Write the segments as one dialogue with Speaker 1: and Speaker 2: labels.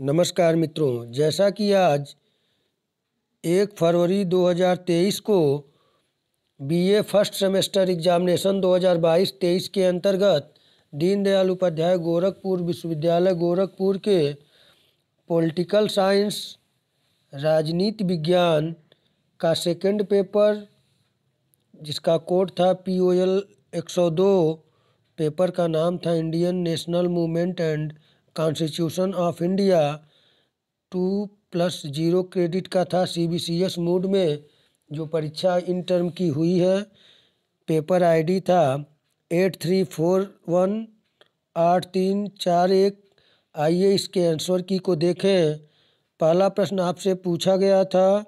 Speaker 1: नमस्कार मित्रों, जैसा कि आज 1 फरवरी 2023 को बीए फर्स्ट सेमेस्टर एग्जामिनेशन 2022-23 के अंतर्गत दीनदयाल उपाध्याय गोरखपुर विश्वविद्यालय गोरखपुर के पॉलिटिकल साइंस राजनीति विज्ञान का सेकंड पेपर, जिसका कोड था POL 102, पेपर का नाम था Indian national movement and constitution of India, 2+0 credit का था। CBCS मोड में जो परीक्षा इन टर्म की हुई है। पेपर ID था 83418341। आइए इसके आंसर की को देखें। पहला प्रश्न आपसे पूछा गया था,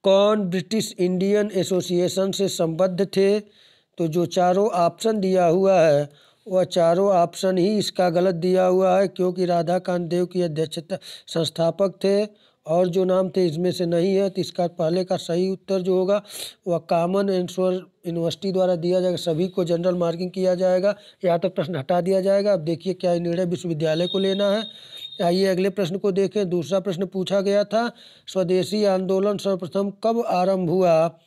Speaker 1: कौन ब्रिटिश इंडियन एसोसिएशन से संबद्ध थे? तो जो चारों ऑप्शन दिया हुआ है वह चारों ऑप्शन ही इसका गलत दिया हुआ है, क्योंकि राधाकांत देव की अध्यक्षता संस्थापक थे और जो नाम थे इसमें से नहीं है। तो इसका पहले का सही उत्तर जो होगा वह कॉमन आंसर यूनिवर्सिटी द्वारा दिया जाएगा। सभी को जनरल मार्किंग किया जाएगा या तो प्रश्न हटा दिया जाएगा। अब देखिए क्या निर्णय विश्वविद्यालय को लेना है। आइए अगले प्रश्न को देखें। दूसरा प्रश्न पूछा गया था, स्वदेशी आंदोलन सर्वप्रथम कब आरंभ हुआ?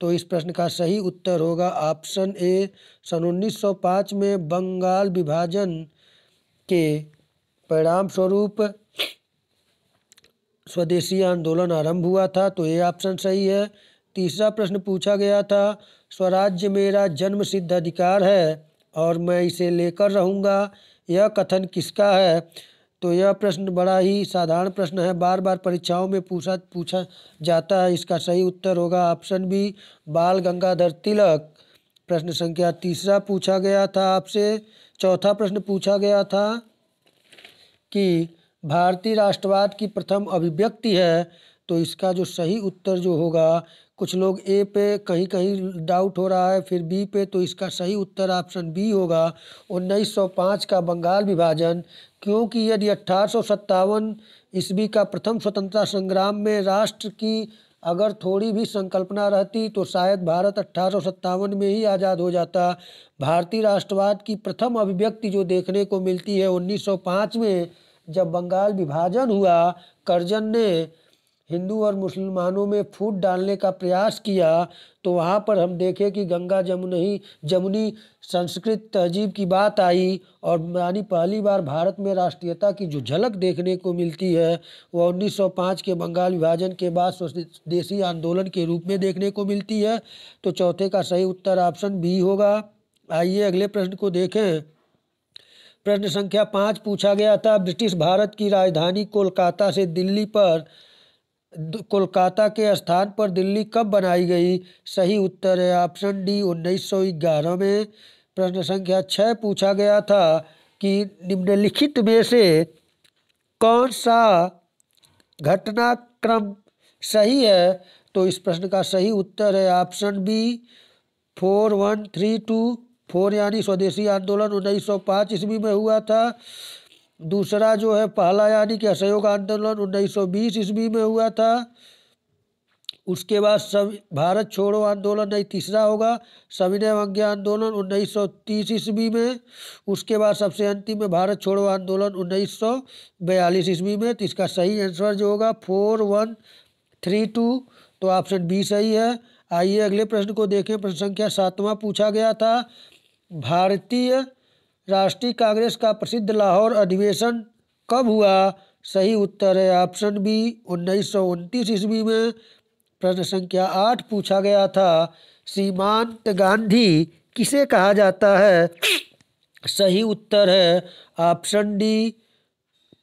Speaker 1: तो इस प्रश्न का सही उत्तर होगा ऑप्शन ए, सन 1905 में बंगाल विभाजन के परिणाम स्वरूप स्वदेशी आंदोलन आरंभ हुआ था। तो ये ऑप्शन सही है। तीसरा प्रश्न पूछा गया था, स्वराज्य मेरा जन्मसिद्ध अधिकार है और मैं इसे लेकर रहूँगा, यह कथन किसका है? तो यह प्रश्न बड़ा ही साधारण प्रश्न है, बार बार परीक्षाओं में पूछा जाता है। इसका सही उत्तर होगा ऑप्शन बी, बाल गंगाधर तिलक। प्रश्न संख्या तीसरा पूछा गया था आपसे। चौथा प्रश्न पूछा गया था कि भारतीय राष्ट्रवाद की प्रथम अभिव्यक्ति है। तो इसका जो सही उत्तर जो होगा, कुछ लोग ए पे कहीं कहीं डाउट हो रहा है, फिर बी पे, तो इसका सही उत्तर ऑप्शन बी होगा 1905 का बंगाल विभाजन। क्योंकि यदि 1857 ईस्वी का प्रथम स्वतंत्रता संग्राम में राष्ट्र की अगर थोड़ी भी संकल्पना रहती तो शायद भारत 1857 में ही आज़ाद हो जाता। भारतीय राष्ट्रवाद की प्रथम अभिव्यक्ति जो देखने को मिलती है 1905 में, जब बंगाल विभाजन हुआ, कर्जन ने हिंदू और मुसलमानों में फूट डालने का प्रयास किया। तो वहाँ पर हम देखें कि गंगा जमुनी संस्कृत तहजीब की बात आई और यानी पहली बार भारत में राष्ट्रीयता की जो झलक देखने को मिलती है वह 1905 के बंगाल विभाजन के बाद स्वदेशी आंदोलन के रूप में देखने को मिलती है। तो चौथे का सही उत्तर ऑप्शन बी होगा। आइए अगले प्रश्न को देखें। प्रश्न संख्या 5 पूछा गया था, ब्रिटिश भारत की राजधानी कोलकाता से कोलकाता के स्थान पर दिल्ली कब बनाई गई? सही उत्तर है ऑप्शन डी, 1911 में। प्रश्न संख्या 6 पूछा गया था कि निम्नलिखित में से कौन सा घटनाक्रम सही है? तो इस प्रश्न का सही उत्तर है ऑप्शन बी, 4132। यानी स्वदेशी आंदोलन 1905 ईस्वी में हुआ था। दूसरा जो है पहला यानी कि असहयोग आंदोलन 1920 ईस्वी में हुआ था। उसके बाद भारत छोड़ो आंदोलन नहीं, तीसरा होगा सविनय अवज्ञा आंदोलन 1930 ईस्वी में। उसके बाद सबसे अंतिम में भारत छोड़ो आंदोलन 1942 ईस्वी में। तो इसका सही आंसर जो होगा 4132। तो ऑप्शन बी सही है। आइए अगले प्रश्न को देखें। प्रश्न संख्या 7वां पूछा गया था, भारतीय राष्ट्रीय कांग्रेस का प्रसिद्ध लाहौर अधिवेशन कब हुआ? सही उत्तर है ऑप्शन बी, 1929 ईस्वी में। प्रश्न संख्या 8 पूछा गया था, सीमांत गांधी किसे कहा जाता है? सही उत्तर है ऑप्शन डी,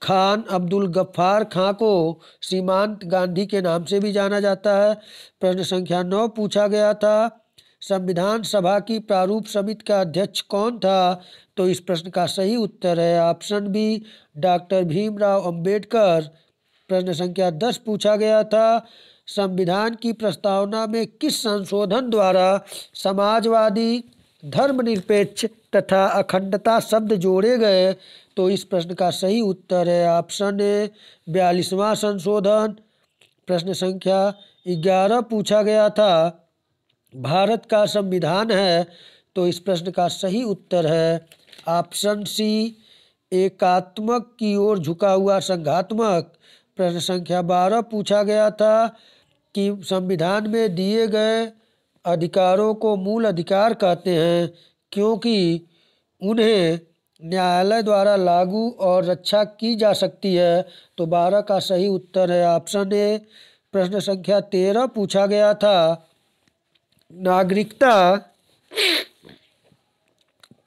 Speaker 1: खान अब्दुल गफ्फार खां को सीमांत गांधी के नाम से भी जाना जाता है। प्रश्न संख्या 9 पूछा गया था, संविधान सभा की प्रारूप समिति का अध्यक्ष कौन था? तो इस प्रश्न का सही उत्तर है option B, doctor Bhimrao Ambedkar. प्रश्न संख्या 10 पूछा गया था, संविधान की प्रस्तावना में किस संशोधन द्वारा समाजवादी, धर्मनिरपेक्ष तथा अखंडता शब्द जोड़े गए? तो इस प्रश्न का सही उत्तर है ऑप्शन ए, 42वां संशोधन। प्रश्न संख्या 11 पूछा गया था, भारत का संविधान है। तो इस प्रश्न का सही उत्तर है ऑप्शन सी, एकात्मक की ओर झुका हुआ संघात्मक। प्रश्न संख्या 12 पूछा गया था कि संविधान में दिए गए अधिकारों को मूल अधिकार कहते हैं क्योंकि उन्हें न्यायालय द्वारा लागू और रक्षा की जा सकती है। तो 12 का सही उत्तर है ऑप्शन ए। प्रश्न संख्या 13 पूछा गया था नागरिकता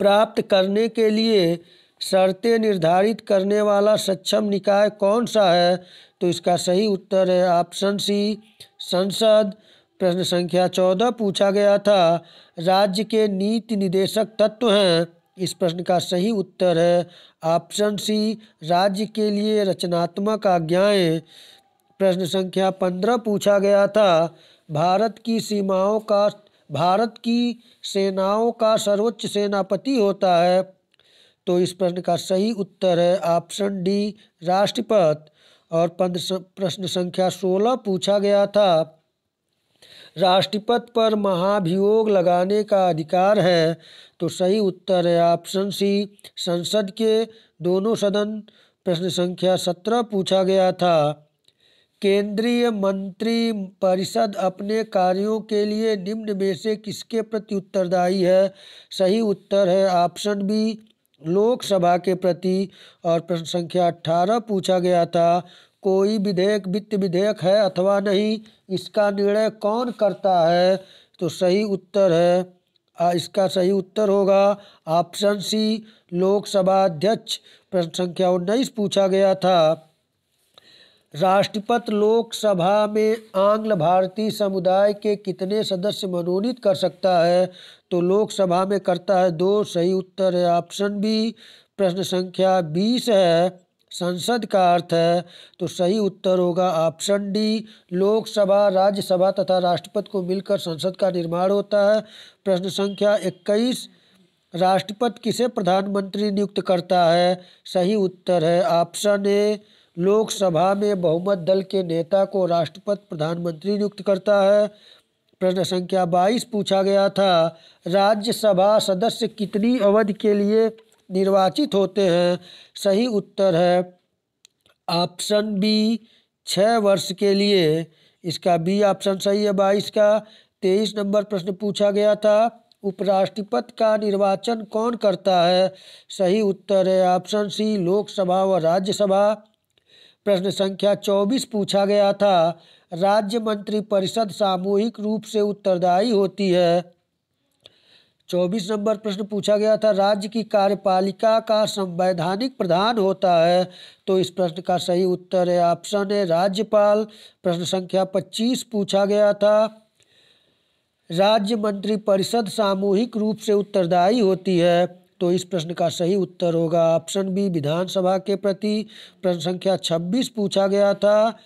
Speaker 1: प्राप्त करने के लिए शर्तें निर्धारित करने वाला सक्षम निकाय कौन सा है? तो इसका सही उत्तर है ऑप्शन सी संसद। प्रश्न संख्या 14 पूछा गया था राज्य के नीति निदेशक तत्व हैं। इस प्रश्न का सही उत्तर है ऑप्शन सी राज्य के लिए रचनात्मक आज्ञाएं। प्रश्न संख्या 15 पूछा गया था भारत की सेनाओं का सर्वोच्च सेनापति होता है। तो इस प्रश्न का सही उत्तर है ऑप्शन डी राष्ट्रपति। और प्रश्न संख्या 16 पूछा गया था राष्ट्रपति पर महाभियोग लगाने का अधिकार है। तो सही उत्तर है ऑप्शन सी संसद के दोनों सदन। प्रश्न संख्या 17 पूछा गया था केंद्रीय मंत्रिपरिषद अपने कार्यों के लिए निम्न में से किसके प्रति उत्तरदायी है? सही उत्तर है ऑप्शन बी लोकसभा के प्रति। और प्रश्न संख्या 18 पूछा गया था कोई विधेयक वित्त विधेयक है अथवा नहीं, इसका निर्णय कौन करता है? तो सही उत्तर है इसका सही उत्तर होगा ऑप्शन सी लोकसभा अध्यक्ष। प्रश्न संख्या 19 पूछा गया था राष्ट्रपति लोकसभा में आंग्ल भारतीय समुदाय के कितने सदस्य मनोनीत कर सकता है? तो लोकसभा में करता है 2। सही उत्तर है ऑप्शन बी। प्रश्न संख्या 20 है संसद का अर्थ है। तो सही उत्तर होगा ऑप्शन डी लोकसभा राज्यसभा तथा राष्ट्रपति को मिलकर संसद का निर्माण होता है। प्रश्न संख्या 21 राष्ट्रपति किसे प्रधानमंत्री नियुक्त करता है? सही उत्तर है ऑप्शन ए लोकसभा में बहुमत दल के नेता को राष्ट्रपति प्रधानमंत्री नियुक्त करता है। प्रश्न संख्या 22 पूछा गया था राज्यसभा सदस्य कितनी अवधि के लिए निर्वाचित होते हैं? सही उत्तर है ऑप्शन बी 6 वर्ष के लिए। इसका बी ऑप्शन सही है 22 का। 23 नंबर प्रश्न पूछा गया था उपराष्ट्रपति का निर्वाचन कौन करता है? सही उत्तर है ऑप्शन सी लोकसभा व राज्यसभा। प्रश्न संख्या 24 पूछा गया था राज्य मंत्रिपरिषद सामूहिक रूप से उत्तरदायी होती है। 24 नंबर प्रश्न पूछा गया था राज्य की कार्यपालिका का संवैधानिक प्रधान होता है। तो इस प्रश्न का सही उत्तर है ऑप्शन है राज्यपाल। प्रश्न संख्या 25 पूछा गया था राज्य मंत्रिपरिषद सामूहिक रूप से उत्तरदायी होती है। तो इस प्रश्न का सही उत्तर होगा ऑप्शन बी विधानसभा के प्रति। प्रश्न संख्या 26 पूछा गया था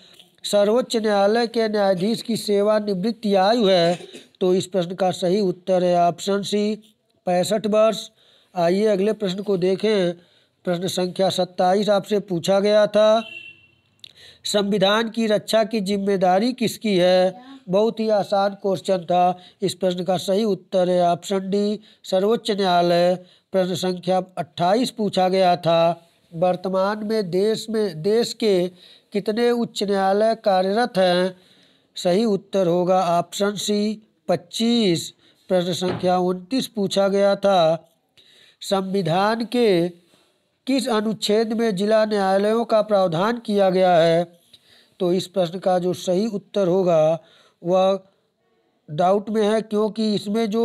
Speaker 1: सर्वोच्च न्यायालय के न्यायाधीश की सेवानिवृत्ति आयु है। तो इस प्रश्न का सही उत्तर है ऑप्शन सी 65 वर्ष। आइए अगले प्रश्न को देखें। प्रश्न संख्या 27 आपसे पूछा गया था संविधान की रक्षा की जिम्मेदारी किसकी है? बहुत ही आसान क्वेश्चन था। इस प्रश्न का सही उत्तर है ऑप्शन डी सर्वोच्च न्यायालय। प्रश्न संख्या 28 पूछा गया था वर्तमान में देश के कितने उच्च न्यायालय कार्यरत हैं? सही उत्तर होगा ऑप्शन सी 25। प्रश्न संख्या 29 पूछा गया था संविधान के किस अनुच्छेद में जिला न्यायालयों का प्रावधान किया गया है? तो इस प्रश्न का जो सही उत्तर होगा वह डाउट में है क्योंकि इसमें जो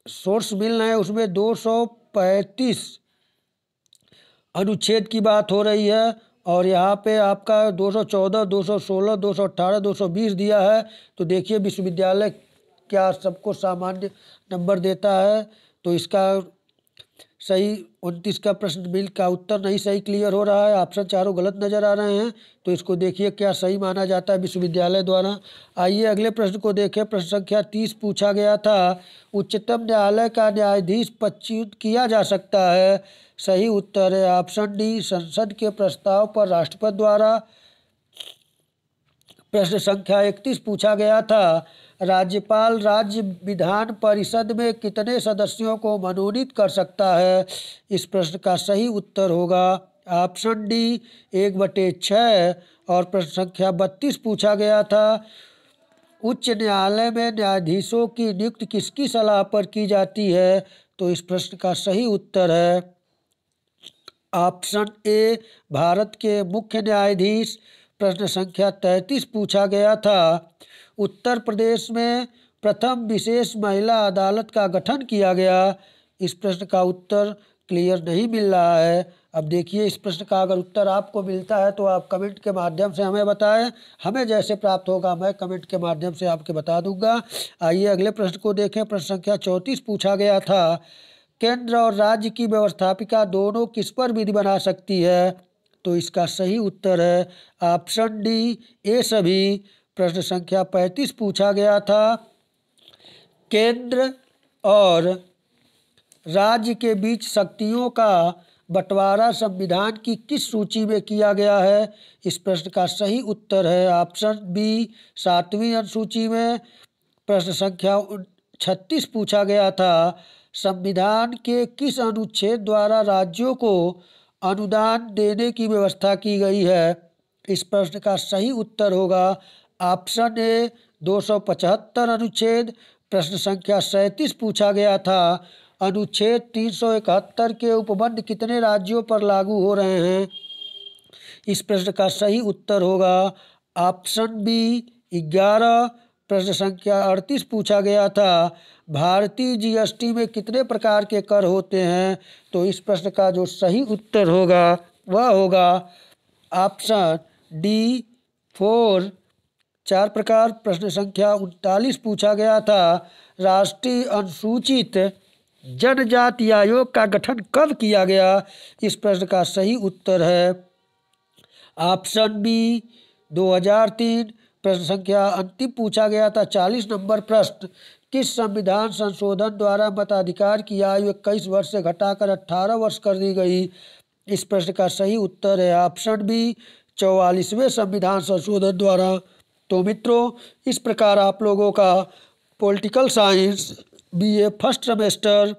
Speaker 1: सोर्स मिल रहे हैं उसमें 235 अनुच्छेद की बात हो रही है और यहाँ पे आपका 214, 216, 218, 220 दिया है। तो देखिए विश्वविद्यालय क्या सबको सामान्य नंबर देता है। तो इसका सही 29 का प्रश्न बिल का उत्तर नहीं सही क्लियर हो रहा है। ऑप्शन चारों गलत नज़र आ रहे हैं। तो इसको देखिए क्या सही माना जाता है विश्वविद्यालय द्वारा। आइए अगले प्रश्न को देखें। प्रश्न संख्या 30 पूछा गया था उच्चतम न्यायालय का न्यायाधीश पदच्युत किया जा सकता है? सही उत्तर है ऑप्शन डी संसद के प्रस्ताव पर राष्ट्रपति द्वारा। प्रश्न संख्या 31 पूछा गया था, राज्यपाल राज्य विधान परिषद में कितने सदस्यों को मनोनीत कर सकता है? इस प्रश्न का सही उत्तर होगा ऑप्शन डी 1/6। और प्रश्न संख्या 32 पूछा गया था, उच्च न्यायालय में न्यायाधीशों की नियुक्ति किसकी सलाह पर की जाती है? तो इस प्रश्न का सही उत्तर है ऑप्शन ए भारत के मुख्य न्यायाधीश। प्रश्न संख्या 33 पूछा गया था, उत्तर प्रदेश में प्रथम विशेष महिला अदालत का गठन किया गया। इस प्रश्न का उत्तर क्लियर नहीं मिल रहा है। अब देखिए, इस प्रश्न का अगर उत्तर आपको मिलता है तो आप कमेंट के माध्यम से हमें बताएं। हमें जैसे प्राप्त होगा मैं कमेंट के माध्यम से आपके बता दूंगा। आइए अगले प्रश्न को देखें। प्रश्न संख्या 34 पूछा गया था, केंद्र और राज्य की व्यवस्थापिका दोनों किस पर विधि बना सकती है? तो इसका सही उत्तर है ऑप्शन डी ए सभी। प्रश्न संख्या 35 पूछा गया था, केंद्र और राज्य के बीच शक्तियों का बंटवारा संविधान की किस सूची में किया गया है? इस प्रश्न का सही उत्तर है ऑप्शन बी 7वीं अनुसूची में। प्रश्न संख्या 36 पूछा गया था, संविधान के किस अनुच्छेद द्वारा राज्यों को अनुदान देने की व्यवस्था की गई है? इस प्रश्न का सही उत्तर होगा ऑप्शन ए 275 अनुच्छेद। प्रश्न संख्या 37 पूछा गया था, अनुच्छेद 371 के उपबंध कितने राज्यों पर लागू हो रहे हैं? इस प्रश्न का सही उत्तर होगा ऑप्शन बी 11। प्रश्न संख्या 38 पूछा गया था, भारतीय जीएसटी में कितने प्रकार के कर होते हैं? तो इस प्रश्न का जो सही उत्तर होगा वह होगा ऑप्शन डी 4, 4 प्रकार। प्रश्न संख्या 39 पूछा गया था, राष्ट्रीय अनुसूचित जनजाति आयोग का गठन कब किया गया? इस प्रश्न का सही उत्तर है ऑप्शन बी 2003। प्रश्न संख्या अंतिम पूछा गया था 40 नंबर प्रश्न, किस संविधान संशोधन द्वारा मताधिकार की आयु 21 वर्ष से घटाकर 18 वर्ष कर दी गई? इस प्रश्न का सही उत्तर है ऑप्शन बी 44वें संविधान संशोधन द्वारा। तो मित्रों, इस प्रकार आप लोगों का political science BA first semester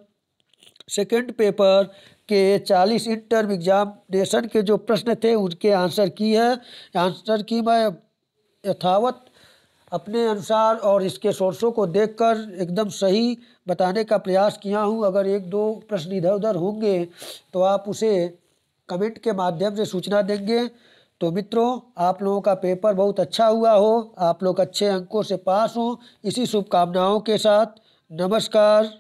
Speaker 1: second paper के 40 इंटर्म एग्जामिनेशन के जो प्रश्न थे उनके आंसर की मैं यथावत अपने अनुसार और इसके सोर्सों को देखकर एकदम सही बताने का प्रयास किया हूं। अगर 1-2 प्रश्न इधर उधर होंगे तो आप उसे कमेंट के माध्यम से सूचना देंगे। तो मित्रों, आप लोगों का पेपर बहुत अच्छा हुआ हो, आप लोग अच्छे अंकों से पास हों, इसी शुभकामनाओं के साथ नमस्कार।